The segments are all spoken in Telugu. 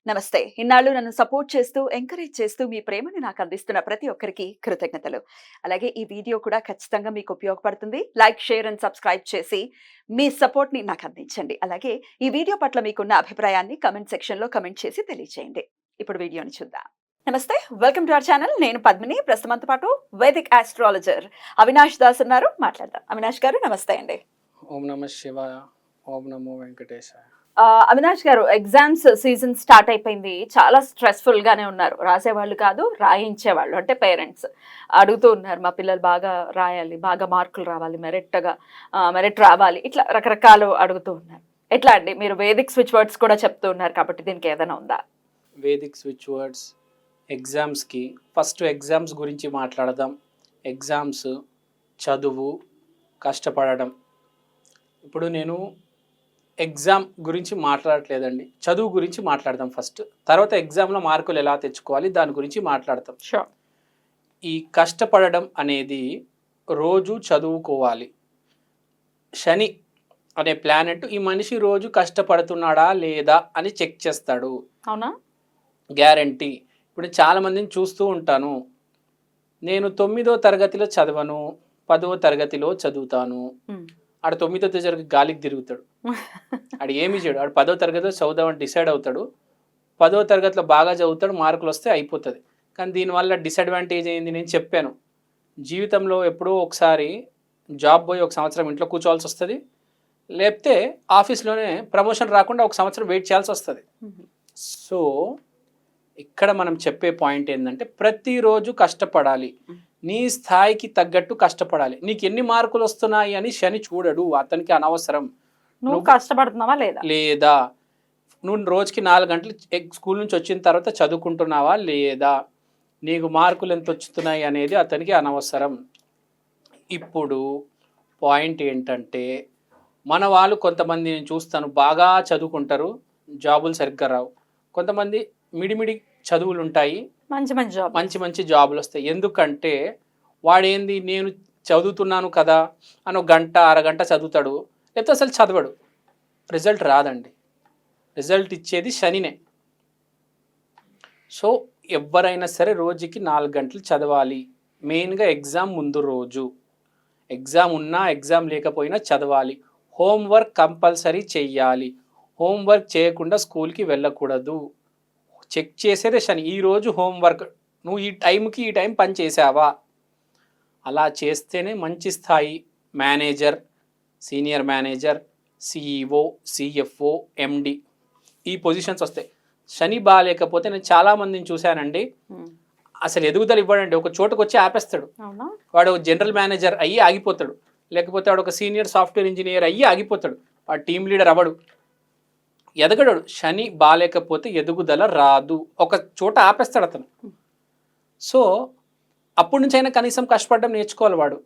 నమస్తే. ఇన్నాళ్ళు నన్ను సపోర్ట్ చేస్తూ, ఎంకరేజ్ చేస్తూ మీ ప్రేమని నాకు అందిస్తున్న ప్రతి ఒక్కరికి కృతజ్ఞతలు. అలాగే ఈ వీడియో కూడా ఖచ్చితంగా మీకు ఉపయోగపడుతుంది. లైక్, షేర్ అండ్ సబ్స్క్రైబ్ చేసి మీ సపోర్ట్‌ని నాకు అందించండి. అలాగే ఈ వీడియో పట్ల మీకున్న అభిప్రాయాన్ని కామెంట్ సెక్షన్‌లో కామెంట్ చేసి తెలియజేయండి. ఇప్పుడు వీడియోని చూద్దాం. నమస్తే. Welcome to our channel. నేను పద్మిని. ప్రస్తుతం మనతో పాటు వేదిక్ ఆస్ట్రాలజర్ అవినాష్ దాస్ ఉన్నారు. మాట్లాడదాం. అవినాష్ గారు నమస్తే అండి. ఓం నమ శివాయ. ఓం నమో వెంకటేశాయ. అవినాష్ గారు, ఎగ్జామ్స్ సీజన్ స్టార్ట్ అయిపోయింది. చాలా స్ట్రెస్ఫుల్ గానే ఉన్నారు. రాసేవాళ్ళు కాదు, రాయించేవాళ్ళు అంటే పేరెంట్స్ అడుగుతూ ఉన్నారు. మా పిల్లలు బాగా రాయాలి, బాగా మార్కులు రావాలి, మెరిట్ రావాలి, ఇట్లా రకరకాలు అడుగుతూ ఉన్నారు. ఎట్లా అండి? మీరు వేదిక్ స్విచ్ వర్డ్స్ కూడా చెప్తూ ఉన్నారు కాబట్టి దీనికి ఏదైనా ఉందా? వేదిక్ స్విచ్ వర్డ్స్ ఎగ్జామ్స్కి ఫస్ట్ ఎగ్జామ్స్ గురించి మాట్లాడదాం. ఎగ్జామ్స్, చదువు, కష్టపడడం. ఇప్పుడు నేను ఎగ్జామ్ గురించి మాట్లాడట్లేదండి, చదువు గురించి మాట్లాడదాం ఫస్ట్. తర్వాత ఎగ్జామ్లో మార్కులు ఎలా తెచ్చుకోవాలి దాని గురించి మాట్లాడతాం. షూర్. ఈ కష్టపడడం అనేది రోజు చదువుకోవాలి. శని అనే ప్లానెట్ ఈ మనిషి రోజు కష్టపడుతున్నాడా లేదా అని చెక్ చేస్తాడు. అవునా? గ్యారంటీ. ఇప్పుడు చాలా మందిని చూస్తూ ఉంటాను. నేను 9వ తరగతిలో చదవను, 10వ తరగతిలో చదువుతాను. ఆడ 9వ తరగతి గాలికి తిరుగుతాడు. ఆడు ఏమి చేయడు. ఆడు 10వ తరగతిలో చదువుదామని డిసైడ్ అవుతాడు. 10వ తరగతిలో బాగా చదువుతాడు, మార్కులు వస్తే అయిపోతుంది. కానీ దీనివల్ల డిసడ్వాంటేజ్ ఏంది? నేను చెప్పాను, జీవితంలో ఎప్పుడో ఒకసారి జాబ్ పోయి 1 సంవత్సరం ఇంట్లో కూర్చోవాల్సి వస్తుంది, లేకపోతే ఆఫీస్లోనే ప్రమోషన్ రాకుండా 1 సంవత్సరం వెయిట్ చేయాల్సి వస్తుంది. సో ఇక్కడ మనం చెప్పే పాయింట్ ఏంటంటే ప్రతిరోజు కష్టపడాలి, నీ స్థాయికి తగ్గట్టు కష్టపడాలి. నీకు ఎన్ని మార్కులు వస్తున్నాయి అని శని చూడడు, అతనికి అనవసరం. నువ్వు కష్టపడుతున్నావా లేదా? నువ్వు రోజుకి 4 గంటలు స్కూల్ నుంచి వచ్చిన తర్వాత చదువుకుంటున్నావా లేదా, నీకు మార్కులు ఎంత వచ్చుతున్నాయి అనేది అతనికి అనవసరం. ఇప్పుడు పాయింట్ ఏంటంటే, మన వాళ్ళు కొంతమంది నేను చూస్తాను బాగా చదువుకుంటారు, జాబులు సరిగ్గా రావు. కొంతమంది మిడిమిడి చదువులు ఉంటాయి, మంచి మంచి జాబులు వస్తాయి. ఎందుకంటే వాడేంది, నేను చదువుతున్నాను కదా అని 1 గంట అరగంట చదువుతాడు, లేకపోతే అసలు చదవడు, రిజల్ట్ రాదండి. రిజల్ట్ ఇచ్చేది శనినే. సో ఎవరైనా సరే రోజుకి 4 గంటలు చదవాలి. మెయిన్గా ఎగ్జామ్ ముందు రోజు, ఎగ్జామ్ ఉన్నా ఎగ్జామ్ లేకపోయినా చదవాలి. హోంవర్క్ కంపల్సరీ చెయ్యాలి. హోంవర్క్ చేయకుండా స్కూల్కి వెళ్ళకూడదు. చెక్ చేసేదే శని. ఈరోజు హోంవర్క్ నువ్వు ఈ టైంకి ఈ టైం పని చేసావా, అలా చేస్తేనే మంచి స్థాయి manager, senior manager, CEO, CFO, MD ఈ పొజిషన్స్ వస్తాయి. శని బాగాలేకపోతే నేను చాలామందిని చూశానండి, అసలు ఎదుగుదల ఇవ్వడండి. ఒక చోటుకు వచ్చి ఆపేస్తాడు. వాడు జనరల్ మేనేజర్ అయ్యి ఆగిపోతాడు, లేకపోతే వాడు ఒక సీనియర్ సాఫ్ట్వేర్ ఇంజనీర్ అయ్యి ఆగిపోతాడు, వాడు టీమ్ లీడర్ అవ్వడు, ఎదగడు. శని బాగాలేకపోతే ఎదుగుదల రాదు, ఒక చోట ఆపేస్తాడు అతను. సో అప్పటి నుంచైనా కనీసం కష్టపడడం నేర్చుకోవాలి వాడు.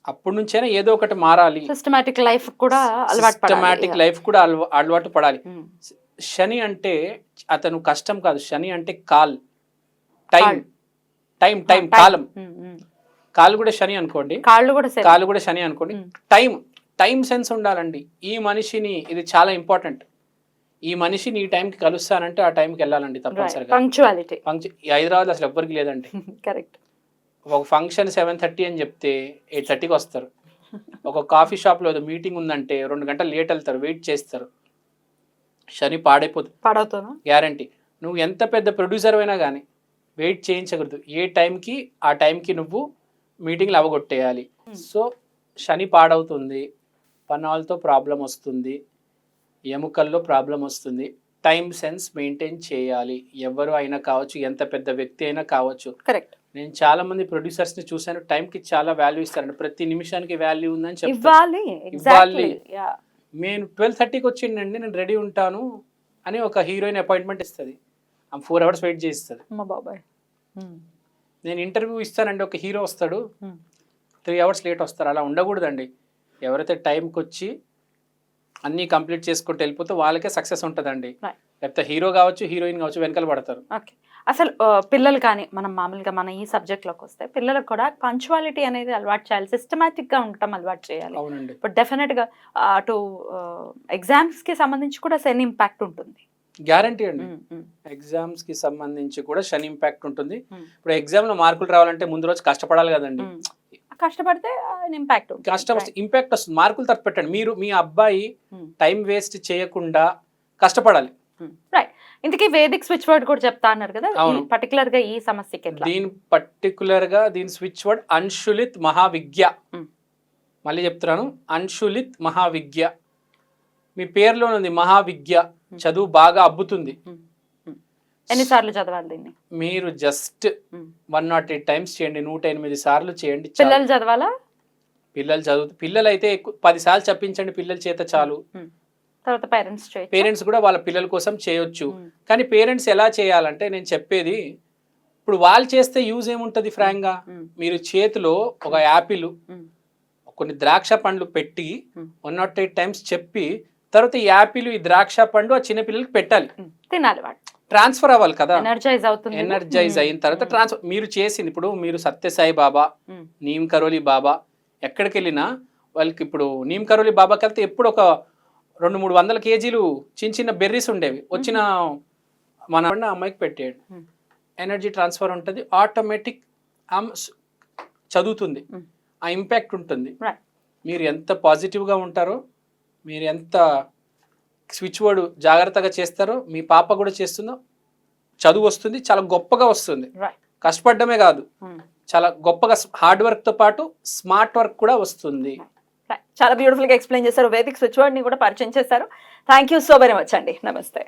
అప్పటి నుంచైనా ఏదో ఒకటి మారాలి. సిస్టమాటిక్ లైఫ్ కూడా అలవాటు పడాలి. శని అంటే అతను కష్టం కాదు, శని అంటే కాలం. కాళ్ళు కూడా శని అనుకోండి, కాళ్ళు కూడా శని అనుకోండి. టైం సెన్స్ ఉండాలండి ఈ మనిషిని. ఇది చాలా ఇంపార్టెంట్. ఈ మనిషిని ఈ టైంకి కలుస్తానంటే ఆ టైంకి వెళ్ళాలండి తప్పనిసరిగా. హైదరాబాద్ అసలు ఎవ్వరికి లేదండి. కరెక్ట్. ఒక ఫంక్షన్ 7:30 అని చెప్తే 8:30కి వస్తారు. ఒక కాఫీ షాప్లో ఏదో మీటింగ్ ఉందంటే 2 గంటలు లేట్ వెళ్తారు, వెయిట్ చేస్తారు. శని పాడవుతుంది గ్యారంటీ. నువ్వు ఎంత పెద్ద ప్రొడ్యూసర్ అయినా కానీ వెయిట్ చేయించకూడదు. ఏ టైంకి ఆ టైంకి నువ్వు మీటింగ్లు అవగొట్టేయాలి. సో శని పాడవుతుంది, పన్నాలతో ప్రాబ్లం వస్తుంది, ఎముకల్లో ప్రాబ్లం వస్తుంది. టైం సెన్స్ మెయింటైన్ చేయాలి. ఎవరు అయినా కావచ్చు, ఎంత పెద్ద వ్యక్తి అయినా కావచ్చు. కరెక్ట్. నేను చాలా మంది ప్రొడ్యూసర్స్ని చూశాను, టైంకి చాలా వాల్యూ ఇస్తారండి. ప్రతి నిమిషానికి వాల్యూ ఉందని చెప్తారు. ఇవ్వాలి. నేను 12:30కి వచ్చిండండి, నేను రెడీ ఉంటాను అని ఒక హీరోయిన్ అపాయింట్మెంట్ ఇస్తుంది, 4 hours వెయిట్ చేయిస్తుంది. నేను ఇంటర్వ్యూ ఇస్తానండి, ఒక హీరో వస్తాడు 3 hours లేట్ వస్తారు. అలా ఉండకూడదండి. ఎవరైతే టైంకి వచ్చి అన్నీ కంప్లీట్ చేసుకుంటూ వెళ్ళిపోతే వాళ్ళకే సక్సెస్ ఉంటుందండి. లేకపోతే హీరో కావచ్చు, హీరోయిన్ కావచ్చు, వెనకాల పడతారు. అసలు పిల్లలు కానీ మనం మామూలుగా మన ఈ సబ్జెక్ట్లోకి వస్తే పిల్లలకు కూడా పంచువాలిటీ అనేది అలవాటు చేయాలి, సిస్టమాటిక్గా ఉండటం అలవాటు చేయాలి. అవునండి. బట్ డెఫినెట్గా అటు ఎగ్జామ్స్కి సంబంధించి కూడా సెన్ ఇంపాక్ట్ ఉంటుంది. గ్యారంటీ అండి. ఎగ్జామ్స్ కి సంబంధించి కూడా శని ఇంపాక్ట్ ఉంటుంది. ఇప్పుడు ఎగ్జామ్ లో మార్కులు రావాలంటే ముందు రోజు కష్టపడాలి కదండి. కష్టపడితే ఇంపాక్ట్ కష్టం ఇంపాక్ట్ వస్తుంది. మార్కులు తప్ప పెట్టండి. మీరు మీ అబ్బాయి టైం వేస్ట్ చేయకుండా కష్టపడాలి. రైట్. ఇంతకీ వేదిక్ స్విచ్ వర్డ్ కూడా చెప్తా అన్నారు కదా, అవును. పర్టికులర్ గా ఈ సమస్యకి ఎట్లా? దీని స్విచ్ వర్డ్ అన్షులిత్ మహావిజ్ఞ. మళ్ళీ చెప్తున్నాను, అన్షులిత్ మహావిజ్ఞ. మీ పేరులో ఉంది మహావిజ్ఞ, చదువు బాగా అబ్బుతుంది. ఎన్నిసార్లు చదవాలి దీన్ని? మీరు జస్ట్ 108 టైమ్స్ చేయండి, 108 సార్లు చేయండి. పిల్లలు చదవాలా? పిల్లలు అయితే 10 సార్లు చెప్పించండి పిల్లల చేత చాలు. తర్వాత పేరెంట్స్ కూడా వాళ్ళ పిల్లల కోసం చేయొచ్చు. కానీ పేరెంట్స్ ఎలా చేయాలంటే, నేను చెప్పేది ఇప్పుడు వాళ్ళు చేస్తే యూజ్ ఏముంటది ఫ్రాంక్ గా, మీరు చేతిలో ఒక యాపిల్ కొన్ని ద్రాక్ష పండ్లు పెట్టి 108 టైమ్స్ చెప్పి తర్వాత ఈ యాపిల్ ఈ ద్రాక్ష పండు ఆ చిన్న పిల్లలకి పెట్టాలి, తినాలి, వాడు ట్రాన్స్ఫర్ అవ్వాలి కదా. ఎనర్జైజ్ అయిన తర్వాత ట్రాన్స్ఫర్ మీరు చేసింది. ఇప్పుడు మీరు సత్యసాయి బాబా, నీమ్ కరోలి బాబా ఎక్కడికి వెళ్ళినా వాళ్ళకి, ఇప్పుడు నీమ్ కరోలి బాబాకి వెళ్తే ఎప్పుడు ఒక 200-300 కేజీలు చిన్న చిన్న బెర్రీస్ ఉండేవి, వచ్చిన మన అమ్మాయికి పెట్టేయండి, ఎనర్జీ ట్రాన్స్ఫర్ ఉంటుంది, ఆటోమేటిక్ చదువుతుంది, ఆ ఇంపాక్ట్ ఉంటుంది. మీరు ఎంత పాజిటివ్గా ఉంటారో, మీరు ఎంత స్విచ్ వర్డ్ జాగ్రత్తగా చేస్తారో, మీ పాప కూడా చేస్తుందో, చదువు వస్తుంది, చాలా గొప్పగా వస్తుంది. కష్టపడమే కాదు, చాలా గొప్పగా హార్డ్ వర్క్ తో పాటు స్మార్ట్ వర్క్ కూడా వస్తుంది. చాలా బ్యూటిఫుల్ గా ఎక్స్ప్లెయిన్ చేశారు. వేదిక్ స్విచ్ వర్డ్ ని కూడా పరిచయం చేశారు. Thank you so very much అండి. నమస్తే.